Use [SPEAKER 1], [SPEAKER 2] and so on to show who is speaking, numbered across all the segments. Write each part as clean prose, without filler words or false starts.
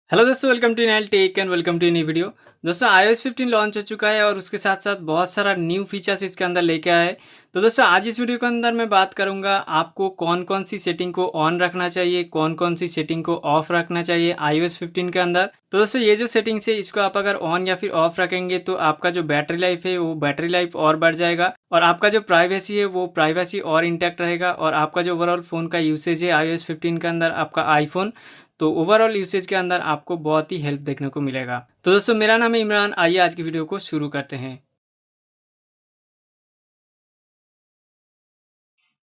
[SPEAKER 1] Hello दोस्तों, welcome to Nile Tech and welcome to new video. दोस्तों iOS 15 launch हो चुका है और उसके साथ साथ बहुत सारा न्यू फीचर्स इसके अंदर लेके आए। तो दोस्तों आज इस वीडियो के अंदर मैं बात करूंगा आपको कौन कौन सी सेटिंग को ऑन रखना चाहिए, कौन कौन सी सेटिंग को ऑफ रखना चाहिए iOS 15 के अंदर। तो दोस्तों ये जो सेटिंग्स है इसको आप अगर ऑन या फिर ऑफ रखेंगे तो आपका जो बैटरी लाइफ है वो बैटरी लाइफ और बढ़ जाएगा और आपका जो प्राइवेसी है वो प्राइवेसी और इंटैक्ट रहेगा और आपका जो ओवरऑल फ़ोन का यूसेज है iOS 15 के अंदर आपका आईफोन, तो ओवरऑल यूसेज के अंदर आपको बहुत ही हेल्प देखने को मिलेगा। तो दोस्तों मेरा नाम है इमरान, आइए आज की वीडियो को शुरू करते हैं।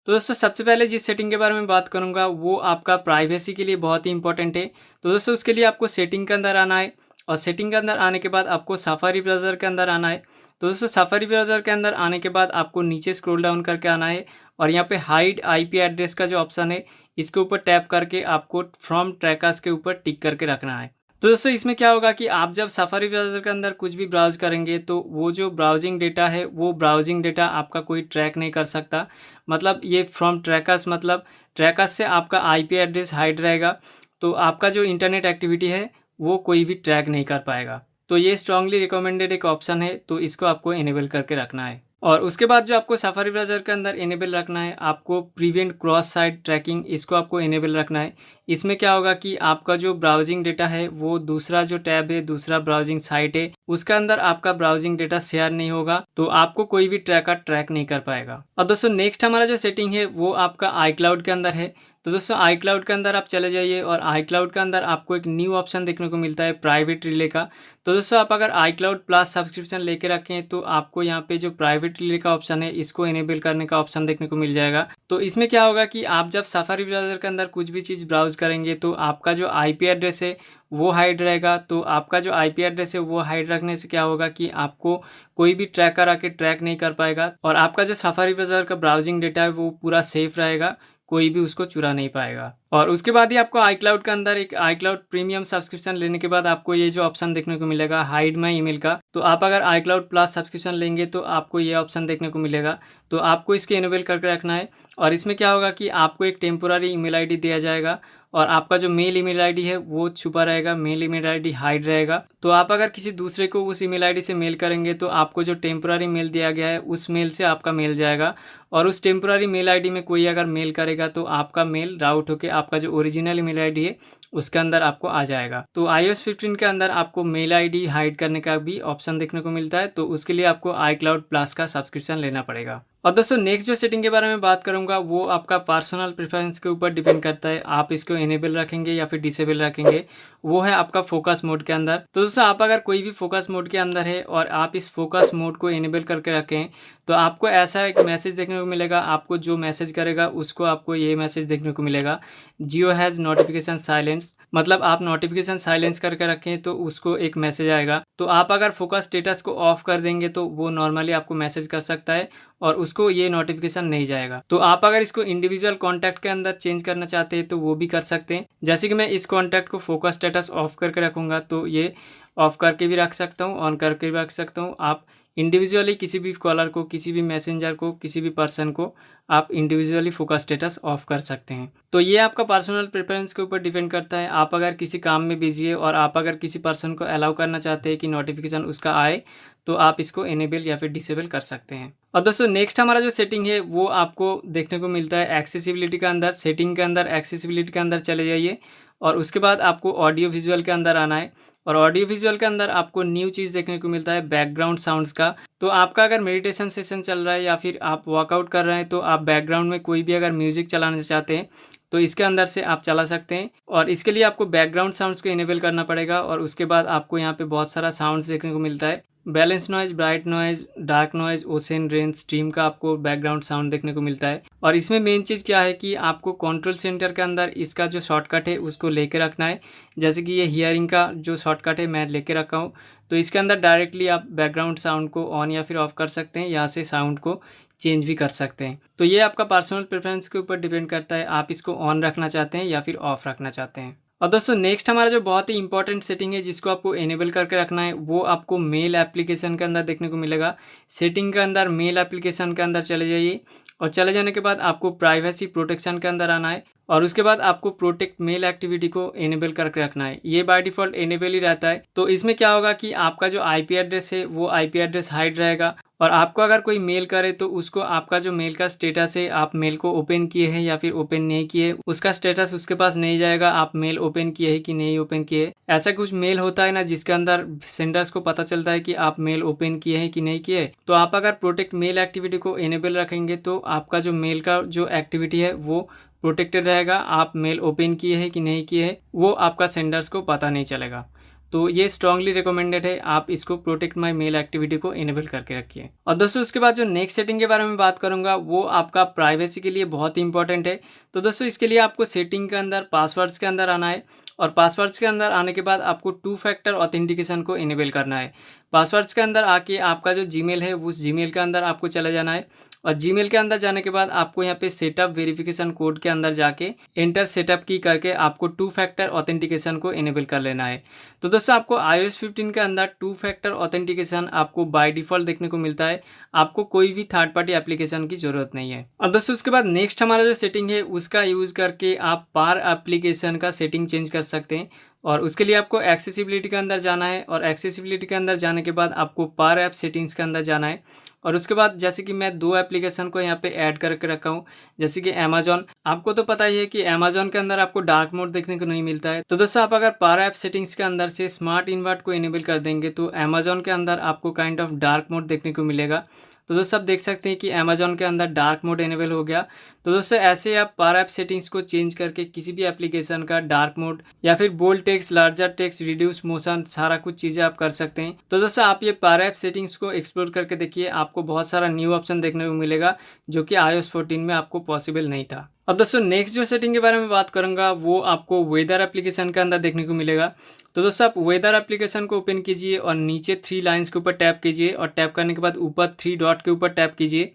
[SPEAKER 1] तो दोस्तों सबसे पहले जिस सेटिंग के बारे में बात करूंगा वो आपका प्राइवेसी के लिए बहुत ही इंपॉर्टेंट है। तो दोस्तों उसके लिए आपको सेटिंग के अंदर आना है और सेटिंग के अंदर आने के बाद आपको सफारी ब्राउज़र के अंदर आना है। तो दोस्तों सफारी ब्राउज़र के अंदर आने के बाद आपको नीचे स्क्रॉल डाउन करके आना है और यहाँ पे हाइड आईपी एड्रेस का जो ऑप्शन है इसके ऊपर टैप करके आपको फ्रॉम ट्रैकर्स के ऊपर टिक करके रखना है। तो दोस्तों इसमें क्या होगा कि आप जब सफारी ब्राउज़र के अंदर कुछ भी ब्राउज़ करेंगे तो वो जो ब्राउजिंग डेटा है वो ब्राउजिंग डेटा आपका कोई ट्रैक नहीं कर सकता। मतलब ये फ्रॉम ट्रैकर्स, मतलब ट्रैकर्स से आपका आईपी एड्रेस हाइड रहेगा, तो आपका जो इंटरनेट एक्टिविटी है वो कोई भी ट्रैक नहीं कर पाएगा। तो ये स्ट्रांगली रिकमेंडेड एक ऑप्शन है, तो इसको आपको इनेबल करके रखना है। और उसके बाद जो आपको सफारी ब्राउज़र के अंदर इनेबल रखना है, आपको प्रिवेंट क्रॉस साइट ट्रैकिंग, इसको आपको इनेबल रखना है। इसमें क्या होगा कि आपका जो ब्राउजिंग डेटा है वो दूसरा जो टैब है, दूसरा ब्राउजिंग साइट है, उसके अंदर आपका ब्राउजिंग डेटा शेयर नहीं होगा, तो आपको कोई भी ट्रैकर ट्रैक नहीं कर पाएगा। और दोस्तों नेक्स्ट हमारा जो सेटिंग है वो आपका iCloud के अंदर है। तो दोस्तों iCloud के अंदर आप चले जाइए और iCloud के अंदर आपको एक न्यू ऑप्शन देखने को मिलता है प्राइवेट रिले का। तो दोस्तों आप अगर iCloud प्लस सब्सक्रिप्शन लेके रखें तो आपको यहाँ पे जो प्राइवेट रिले का ऑप्शन है इसको इनेबल करने का ऑप्शन देखने को मिल जाएगा। तो इसमें क्या होगा कि आप जब सफारी ब्राउज़र के अंदर कुछ भी चीज़ ब्राउज करेंगे तो आपका जो आईपी एड्रेस है वो हाइड रहेगा। तो आपका जो आईपी एड्रेस है वो हाइड रखने से क्या होगा कि आपको कोई भी ट्रैकर आके ट्रैक नहीं कर पाएगा और आपका जो सफारी ब्राउज़र का ब्राउजिंग डेटा है वो पूरा सेफ रहेगा, कोई भी उसको चुरा नहीं पाएगा। और उसके बाद ही आपको iCloud के अंदर एक iCloud प्रीमियम सब्सक्रिप्शन लेने के बाद आपको ये जो ऑप्शन देखने को मिलेगा हाइड माई ईमेल का। तो आप अगर iCloud प्लस सब्सक्रिप्शन लेंगे तो आपको ये ऑप्शन देखने को मिलेगा, तो आपको इसके इनेबल करके रखना है। और इसमें क्या होगा कि आपको एक टेम्पोररी ईमेल आईडी दिया जाएगा और आपका जो मेल ईमेल आईडी है वो छुपा रहेगा, मेल ईमेल आईडी हाइड रहेगा। तो आप अगर किसी दूसरे को उस ईमेल आईडी से मेल करेंगे तो आपको जो टेम्पोररी मेल दिया गया है उस मेल से आपका मेल जाएगा और उस टेम्पोररी मेल आईडी में कोई अगर मेल करेगा तो आपका मेल राउट होकर आपका जो ओरिजिनल ईमेल आईडी है उसके अंदर आपको आ जाएगा। तो iOS 15 के अंदर आपको मेल आईडी हाइड करने का भी ऑप्शन देखने को मिलता है, तो उसके लिए आपको iCloud प्लस का सब्सक्रिप्शन लेना पड़ेगा। और दोस्तों नेक्स्ट जो सेटिंग के बारे में बात करूंगा वो आपका पर्सनल प्रेफरेंस के ऊपर डिपेंड करता है, आप इसको इनेबल रखेंगे या फिर डिसेबल रखेंगे। वो है आपका फोकस मोड के अंदर। तो दोस्तों आप अगर कोई भी फोकस मोड के अंदर है और आप इस फोकस मोड को इनेबल करके रखें तो आपको ऐसा एक मैसेज देखने को मिलेगा, आपको जो मैसेज करेगा उसको आपको ये मैसेज देखने को मिलेगा, जियो हैज़ नोटिफिकेशन साइलेंस। मतलब आप नोटिफिकेशन साइलेंस करके रखें तो उसको एक मैसेज आएगा। तो आप अगर फोकस स्टेटस को ऑफ कर देंगे तो वो नॉर्मली आपको मैसेज कर सकता है और उसको ये नोटिफिकेशन नहीं जाएगा। तो आप अगर इसको इंडिविजुअल कॉन्टैक्ट के अंदर चेंज करना चाहते हैं तो वो भी कर सकते हैं। जैसे कि मैं इस कॉन्टैक्ट को फोकस स्टेटस ऑफ करके रखूँगा तो ये ऑफ करके भी रख सकता हूँ, ऑन करके भी रख सकता हूँ। आप इंडिविजुअली किसी भी कॉलर को, किसी भी मैसेंजर को, किसी भी पर्सन को आप इंडिविजुअली फोकस स्टेटस ऑफ कर सकते हैं। तो ये आपका पर्सनल प्रेफरेंस के ऊपर डिपेंड करता है। आप अगर किसी काम में बिजी है और आप अगर किसी पर्सन को अलाउ करना चाहते हैं कि नोटिफिकेशन उसका आए तो आप इसको इनेबल या फिर डिसेबल कर सकते हैं। और दोस्तों नेक्स्ट हमारा जो सेटिंग है वो आपको देखने को मिलता है एक्सेसिबिलिटी के अंदर। सेटिंग के अंदर एक्सेसिबिलिटी के अंदर चले जाइए और उसके बाद आपको ऑडियो विजुअल के अंदर आना है और ऑडियो विजुअल के अंदर आपको न्यू चीज़ देखने को मिलता है बैकग्राउंड साउंड्स का। तो आपका अगर मेडिटेशन सेशन चल रहा है या फिर आप वर्कआउट कर रहे हैं तो आप बैकग्राउंड में कोई भी अगर म्यूजिक चलाना चाहते हैं तो इसके अंदर से आप चला सकते हैं और इसके लिए आपको बैकग्राउंड साउंड्स को इनेबल करना पड़ेगा। और उसके बाद आपको यहाँ पे बहुत सारा साउंड्स देखने को मिलता है, balance noise, bright noise, dark noise, ocean, rain, stream का आपको बैकग्राउंड साउंड देखने को मिलता है। और इसमें मेन चीज़ क्या है कि आपको कंट्रोल सेंटर के अंदर इसका जो शॉर्टकट है उसको लेके रखना है। जैसे कि ये हियरिंग का जो शॉर्टकट है मैं लेके रखा हूँ, तो इसके अंदर डायरेक्टली आप बैकग्राउंड साउंड को ऑन या फिर ऑफ कर सकते हैं, यहाँ से साउंड को चेंज भी कर सकते हैं। तो ये आपका पर्सनल प्रेफरेंस के ऊपर डिपेंड करता है, आप इसको ऑन रखना चाहते हैं या फिर ऑफ रखना चाहते हैं। और दोस्तों नेक्स्ट हमारा जो बहुत ही इंपॉर्टेंट सेटिंग है जिसको आपको इनेबल करके रखना है, वो आपको मेल एप्लीकेशन के अंदर देखने को मिलेगा। सेटिंग के अंदर मेल एप्लीकेशन के अंदर चले जाइए और चले जाने के बाद आपको प्राइवेसी प्रोटेक्शन के अंदर आना है और उसके बाद आपको प्रोटेक्ट मेल एक्टिविटी को इनेबल करके रखना है। ये बाय डिफ़ॉल्ट इनेबल ही रहता है। तो इसमें क्या होगा कि आपका जो आईपी एड्रेस है वो आईपी एड्रेस हाइड रहेगा और आपको अगर कोई मेल करे तो उसको आपका जो मेल का स्टेटस है, आप मेल को ओपन किए हैं या फिर ओपन नहीं किए, उसका स्टेटस उसके पास नहीं जाएगा, आप मेल ओपन किए हैं कि नहीं ओपन किए। ऐसा कुछ मेल होता है ना जिसके अंदर सेंडर्स को पता चलता है कि आप मेल ओपन किए हैं कि नहीं किए। तो आप अगर प्रोटेक्ट मेल एक्टिविटी को इनेबल रखेंगे तो आपका जो मेल का जो एक्टिविटी है वो प्रोटेक्टेड रहेगा। आप मेल ओपन किए हैं कि नहीं किए हैं वो आपका सेंडर्स को पता नहीं चलेगा। तो ये स्ट्रांगली रिकमेंडेड है, आप इसको प्रोटेक्ट माय मेल एक्टिविटी को इनेबल करके रखिए। और दोस्तों उसके बाद जो नेक्स्ट सेटिंग के बारे में बात करूंगा वो आपका प्राइवेसी के लिए बहुत ही इंपॉर्टेंट है। तो दोस्तों इसके लिए आपको सेटिंग के अंदर पासवर्ड्स के अंदर आना है और पासवर्ड्स के अंदर आने के बाद आपको 2 फैक्टर ऑथेंटिकेशन को इनेबल करना है। पासवर्ड्स के अंदर आके आपका जो जीमेल है उस जीमेल के अंदर आपको चले जाना है और जीमेल के अंदर जाने के बाद आपको यहाँ पे सेटअप वेरिफिकेशन कोड के अंदर जाके एंटर सेटअप की करके आपको 2 फैक्टर ऑथेंटिकेशन को इनेबल कर लेना है। तो दोस्तों आपको iOS 15 के अंदर 2 फैक्टर ऑथेंटिकेशन आपको बाय डिफ़ॉल्ट देखने को मिलता है। आपको कोई भी थर्ड पार्टी एप्लीकेशन की ज़रूरत नहीं है। और दोस्तों उसके बाद नेक्स्ट हमारा जो सेटिंग है उसका यूज़ करके आप पार एप्लीकेशन का सेटिंग चेंज कर सकते हैं और उसके लिए आपको एक्सेसिबिलिटी के अंदर जाना है और एक्सेसिबिलिटी के अंदर जाने के बाद आपको पार ऐप सेटिंग्स के अंदर जाना है और उसके बाद जैसे कि मैं 2 एप्लीकेशन को यहाँ पे ऐड करके रखा हूँ, जैसे कि अमेजॉन। आपको तो पता ही है कि अमेजॉन के अंदर आपको डार्क मोड देखने को नहीं मिलता है। तो दोस्तों आप अगर पार ऐप सेटिंग्स के अंदर से स्मार्ट इन्वर्ट को इनेबल कर देंगे तो अमेजॉन के अंदर आपको काइंड ऑफ डार्क मोड देखने को मिलेगा। तो दोस्तों आप देख सकते हैं कि अमेजॉन के अंदर डार्क मोड इनेबल हो गया। तो दोस्तों ऐसे आप पार ऐप सेटिंग्स को चेंज करके किसी भी एप्लीकेशन का डार्क मोड या फिर bold text, larger text, reduce motion, सारा कुछ चीज़ें आप कर सकते हैं। तो दोस्तों आप ये पार ऐप सेटिंग्स को एक्सप्लोर करके देखिए, आपको बहुत सारा न्यू ऑप्शन देखने को मिलेगा जो कि iOS 14 में आपको पॉसिबल नहीं था। अब दोस्तों नेक्स्ट जो सेटिंग के बारे में बात करूंगा वो आपको वेदर एप्लीकेशन के अंदर देखने को मिलेगा। तो दोस्तों आप वेदर एप्लीकेशन को ओपन कीजिए और नीचे 3 लाइंस के ऊपर टैप कीजिए और टैप करने के बाद ऊपर 3 डॉट के ऊपर टैप कीजिए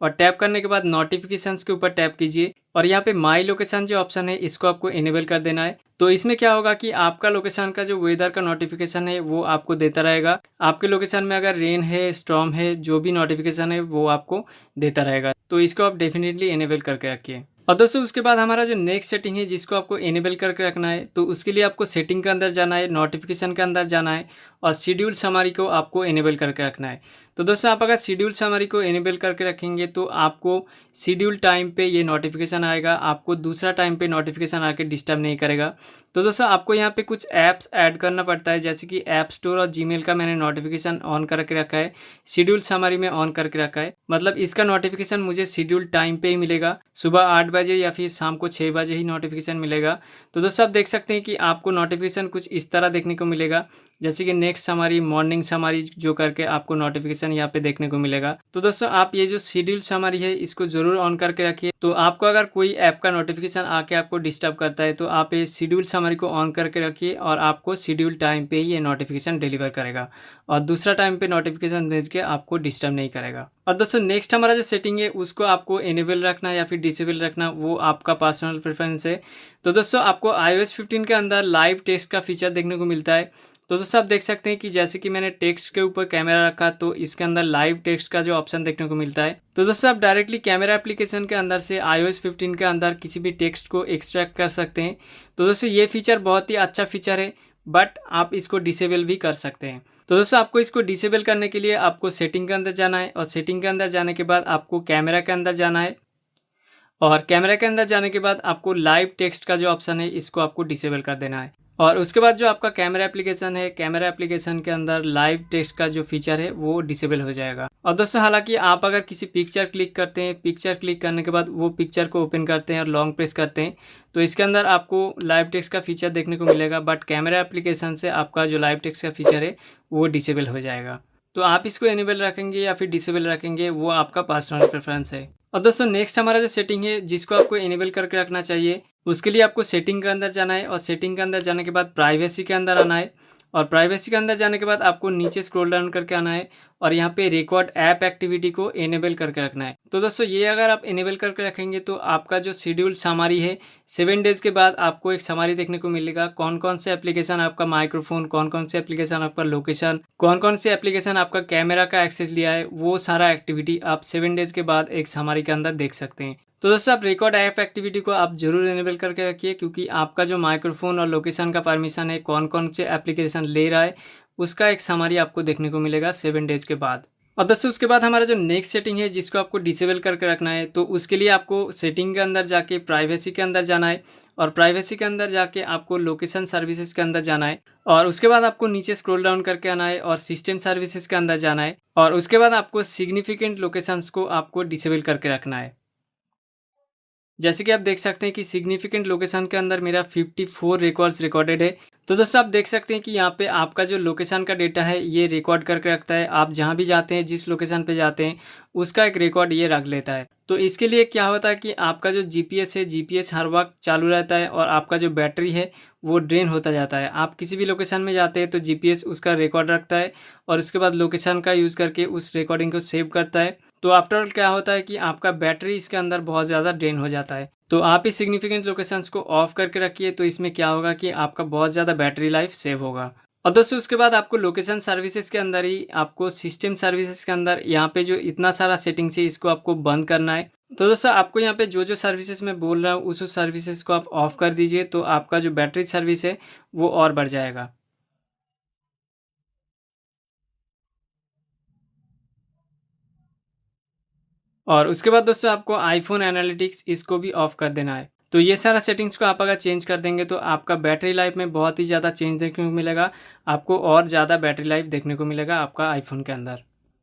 [SPEAKER 1] और टैप करने के बाद नोटिफिकेशंस के ऊपर टैप कीजिए और यहाँ पे माई लोकेशन जो ऑप्शन है इसको आपको इनेबल कर देना है। तो इसमें क्या होगा कि आपका लोकेशन का जो वेदर का नोटिफिकेशन है वो आपको देता रहेगा। आपके लोकेशन में अगर रेन है, स्टॉर्म है, जो भी नोटिफिकेशन है वो आपको देता रहेगा। तो इसको आप डेफिनेटली इनेबल करके रखिए। और दोस्तों उसके बाद हमारा जो नेक्स्ट सेटिंग है जिसको आपको इनेबल करके रखना है, तो उसके लिए आपको सेटिंग के अंदर जाना है, नोटिफिकेशन के अंदर जाना है और शेड्यूल समरी को आपको इनेबल करके रखना है। तो दोस्तों आप अगर शेड्यूल समरी को इनेबल करके रखेंगे तो आपको शेड्यूल टाइम पे ये नोटिफिकेशन आएगा, आपको दूसरा टाइम पे नोटिफिकेशन आके डिस्टर्ब नहीं करेगा। तो दोस्तों आपको यहाँ पे कुछ ऐप्स ऐड करना पड़ता है, जैसे कि ऐप स्टोर और जीमेल का मैंने नोटिफिकेशन ऑन करके रखा है, शेड्यूल समरी में ऑन करके रखा है। मतलब इसका नोटिफिकेशन मुझे शेड्यूल टाइम पे ही मिलेगा, सुबह 8 बजे या फिर शाम को 6 बजे ही नोटिफिकेशन मिलेगा। तो दोस्तों आप देख सकते हैं कि आपको नोटिफिकेशन कुछ इस तरह देखने को मिलेगा, जैसे कि नेक्स्ट हमारी मॉर्निंग समरी जो करके आपको नोटिफिकेशन यहाँ पे देखने को मिलेगा। तो दोस्तों आप ये जो शेड्यूल समरी है इसको जरूर ऑन करके रखिए। तो आपको अगर कोई ऐप का नोटिफिकेशन आके आपको डिस्टर्ब करता है तो आप ये शेड्यूल समरी को ऑन करके रखिए और आपको शेड्यूल टाइम पे ही ये नोटिफिकेशन डिलीवर करेगा और दूसरा टाइम पे नोटिफिकेशन भेज के आपको डिस्टर्ब नहीं करेगा। और दोस्तों नेक्स्ट हमारा जो सेटिंग है उसको आपको इनेबल रखना या फिर डिसेबल रखना वो आपका पर्सनल प्रेफरेंस है। तो दोस्तों आपको iOS 15 के अंदर लाइव टेक्स्ट का फीचर देखने को मिलता है। तो दोस्तों आप देख सकते हैं कि जैसे कि मैंने टेक्स्ट के ऊपर कैमरा रखा तो इसके अंदर लाइव टेक्स्ट का जो ऑप्शन देखने को मिलता है। तो दोस्तों आप डायरेक्टली कैमरा एप्लीकेशन के अंदर से iOS 15 के अंदर किसी भी टेक्स्ट को एक्सट्रैक्ट कर सकते हैं। तो दोस्तों ये फीचर बहुत ही अच्छा फीचर है, बट आप इसको डिसेबल भी कर सकते हैं। तो दोस्तों आपको इसको डिसेबल करने के लिए आपको सेटिंग के अंदर जाना है और सेटिंग के अंदर जाने के बाद आपको कैमरा के अंदर जाना है और कैमरा के अंदर जाने के बाद आपको लाइव टेक्स्ट का जो ऑप्शन है इसको आपको डिसेबल कर देना है। और उसके बाद जो आपका कैमरा एप्लीकेशन है, कैमरा एप्लीकेशन के अंदर लाइव टेक्स्ट का जो फीचर है वो डिसेबल हो जाएगा। और दोस्तों हालांकि आप अगर किसी पिक्चर क्लिक करते हैं, पिक्चर क्लिक करने के बाद वो पिक्चर को ओपन करते हैं और लॉन्ग प्रेस करते हैं तो इसके अंदर आपको लाइव टेक्स्ट का फीचर देखने को मिलेगा, बट कैमरा एप्लीकेशन से आपका जो लाइव टेक्स्ट का फीचर है वो डिसेबल हो जाएगा। तो आप इसको इनेबल रखेंगे या फिर डिसेबल रखेंगे वो आपका पर्सनल प्रेफरेंस है। और दोस्तों नेक्स्ट हमारा जो सेटिंग है जिसको आपको इनेबल करके रखना चाहिए, उसके लिए आपको सेटिंग के अंदर जाना है और सेटिंग के अंदर जाने के बाद प्राइवेसी के अंदर आना है और प्राइवेसी के अंदर जाने के बाद आपको नीचे स्क्रॉल डाउन करके आना है और यहाँ पे रिकॉर्ड ऐप एक्टिविटी को इनेबल करके रखना है। तो दोस्तों ये अगर आप इनेबल करके रखेंगे तो आपका जो शेड्यूल समरी है 7 डेज़ के बाद आपको एक समरी देखने को मिलेगा, कौन कौन से एप्लीकेशन आपका माइक्रोफोन, कौन कौन से एप्लीकेशन आपका लोकेशन, कौन कौन से एप्लीकेशन आपका कैमरा का एक्सेस लिया है, वो सारा एक्टिविटी आप 7 डेज़ के बाद एक समरी के अंदर देख सकते हैं। तो दोस्तों आप रिकॉर्ड ऐप एक्टिविटी को आप जरूर इनेबल करके रखिए, क्योंकि आपका जो माइक्रोफोन और लोकेशन का परमिशन है, कौन कौन से एप्लीकेशन ले रहा है, उसका एक समरी आपको देखने को मिलेगा 7 डेज़ के बाद। अब दोस्तों उसके बाद हमारा जो नेक्स्ट सेटिंग है जिसको आपको डिसेबल करके रखना है, तो उसके लिए आपको सेटिंग के अंदर जाके प्राइवेसी के अंदर जाना है और प्राइवेसी के अंदर जाके आपको लोकेशन सर्विसेज के अंदर जाना है और उसके बाद आपको नीचे स्क्रॉल डाउन करके आना है और सिस्टम सर्विसेज के अंदर जाना है और उसके बाद आपको सिग्निफिकेंट लोकेशंस को आपको डिसेबल करके रखना है। जैसे कि आप देख सकते हैं कि सिग्निफिकेंट लोकेशन के अंदर मेरा 54 रिकॉर्ड्स रिकॉर्डेड है। तो दोस्तों आप देख सकते हैं कि यहाँ पे आपका जो लोकेशन का डेटा है ये रिकॉर्ड करके रखता है। आप जहाँ भी जाते हैं, जिस लोकेशन पे जाते हैं, उसका एक रिकॉर्ड ये रख लेता है। तो इसके लिए क्या होता है कि आपका जो जीपीएस है, जीपीएस हर वक्त चालू रहता है और आपका जो बैटरी है वो ड्रेन होता जाता है। आप किसी भी लोकेशन में जाते हैं तो जीपीएस उसका रिकॉर्ड रखता है और उसके बाद लोकेशन का यूज़ करके उस रिकॉर्डिंग को सेव करता है। तो आफ्टर ऑल क्या होता है कि आपका बैटरी इसके अंदर बहुत ज़्यादा ड्रेन हो जाता है। तो आप इस सिग्निफिकेंट लोकेशंस को ऑफ करके रखिए, तो इसमें क्या होगा कि आपका बहुत ज़्यादा बैटरी लाइफ सेव होगा। और दोस्तों उसके बाद आपको लोकेशन सर्विसेज के अंदर ही आपको सिस्टम सर्विसेज के अंदर यहाँ पे जो इतना सारा सेटिंग्स है इसको आपको बंद करना है। तो दोस्तों आपको यहाँ पे जो जो सर्विसेज मैं बोल रहा हूँ उस सर्विसेज को आप ऑफ कर दीजिए, तो आपका जो बैटरी सर्विस है वो और बढ़ जाएगा। और उसके बाद दोस्तों आपको आईफोन एनालिटिक्स इसको भी ऑफ कर देना है। तो ये सारा सेटिंग्स को आप अगर चेंज कर देंगे तो आपका बैटरी लाइफ में बहुत ही ज़्यादा चेंज देखने को मिलेगा। आपको और ज़्यादा बैटरी लाइफ देखने को मिलेगा आपका आईफोन के अंदर।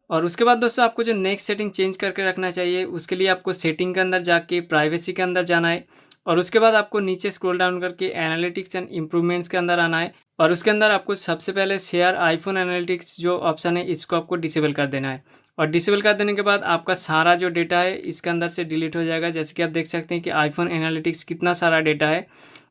[SPEAKER 1] और उसके बाद दोस्तों आपको जो नेक्स्ट सेटिंग चेंज करके रखना चाहिए, उसके लिए आपको सेटिंग के अंदर जाके प्राइवेसी के अंदर जाना है और उसके बाद आपको नीचे स्क्रॉल डाउन करके एनालिटिक्स एंड इम्प्रूवमेंट्स के अंदर आना है और उसके अंदर आपको सबसे पहले शेयर आईफोन एनालिटिक्स जो ऑप्शन है इसको आपको डिसेबल कर देना है। और डिसेबल कर देने के बाद आपका सारा जो डेटा है इसके अंदर से डिलीट हो जाएगा। जैसे कि आप देख सकते हैं कि आईफोन एनालिटिक्स कितना सारा डेटा है,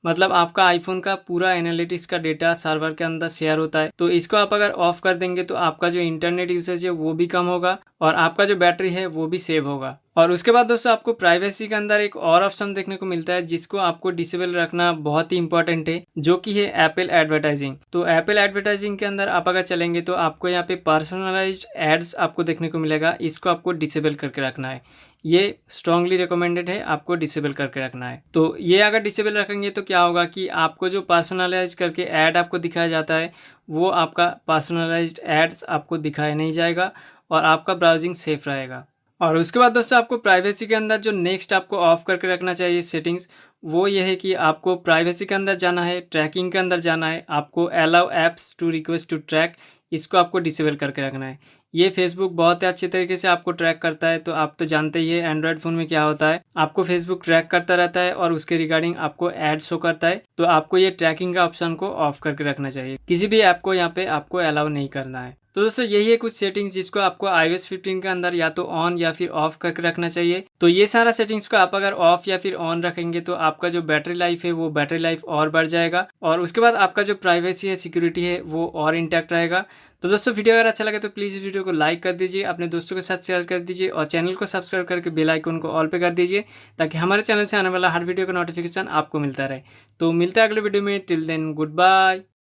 [SPEAKER 1] मतलब आपका आईफोन का पूरा एनालिटिक्स का डेटा सर्वर के अंदर शेयर होता है। तो इसको आप अगर ऑफ कर देंगे तो आपका जो इंटरनेट यूसेज है वो भी कम होगा और आपका जो बैटरी है वो भी सेव होगा। और उसके बाद दोस्तों आपको प्राइवेसी के अंदर एक और ऑप्शन देखने को मिलता है जिसको आपको डिसेबल रखना बहुत ही इंपॉर्टेंट है, जो कि है एप्पल एडवर्टाइजिंग। तो एप्पल एडवर्टाइजिंग के अंदर आप अगर चलेंगे तो आपको यहाँ पे पर्सनलाइज्ड एड्स आपको देखने को मिलेगा, इसको आपको डिसेबल करके रखना है। ये स्ट्रांगली रिकमेंडेड है, आपको डिसेबल करके रखना है। तो ये अगर डिसेबल रखेंगे तो क्या होगा कि आपको जो पर्सनलाइज करके ऐड आपको दिखाया जाता है वो आपका पर्सनलाइज्ड एड्स आपको दिखाया नहीं जाएगा और आपका ब्राउजिंग सेफ रहेगा। और उसके बाद दोस्तों आपको प्राइवेसी के अंदर जो नेक्स्ट आपको ऑफ करके रखना चाहिए सेटिंग्स, वो ये है कि आपको प्राइवेसी के अंदर जाना है, ट्रैकिंग के अंदर जाना है, आपको allow apps to request to track, इसको आपको डिसेबल करके रखना है। ये फेसबुक बहुत ही अच्छे तरीके से आपको ट्रैक करता है। तो आप तो जानते ही है एंड्रॉयड फ़ोन में क्या होता है, आपको फेसबुक ट्रैक करता रहता है और उसके रिगार्डिंग आपको ऐड शो करता है। तो आपको ये ट्रैकिंग का ऑप्शन को ऑफ करके रखना चाहिए, किसी भी ऐप को यहाँ पे आपको अलाउ नहीं करना है। तो दोस्तों यही है कुछ सेटिंग्स जिसको आपको iOS 15 के अंदर या तो ऑन या फिर ऑफ करके रखना चाहिए। तो ये सारा सेटिंग्स को आप अगर ऑफ या फिर ऑन रखेंगे तो आपका जो बैटरी लाइफ है वो बैटरी लाइफ और बढ़ जाएगा और उसके बाद आपका जो प्राइवेसी है, सिक्योरिटी है, वो और इंटैक्ट रहेगा। तो दोस्तों वीडियो अगर अच्छा लगे तो प्लीज़ इस वीडियो को लाइक कर दीजिए, अपने दोस्तों के साथ शेयर कर दीजिए और चैनल को सब्सक्राइब करके बेल आइकन को ऑल पे कर दीजिए, ताकि हमारे चैनल से आने वाला हर वीडियो का नोटिफिकेशन आपको मिलता रहे। तो मिलता है अगले वीडियो में, टिल देन गुड बाय।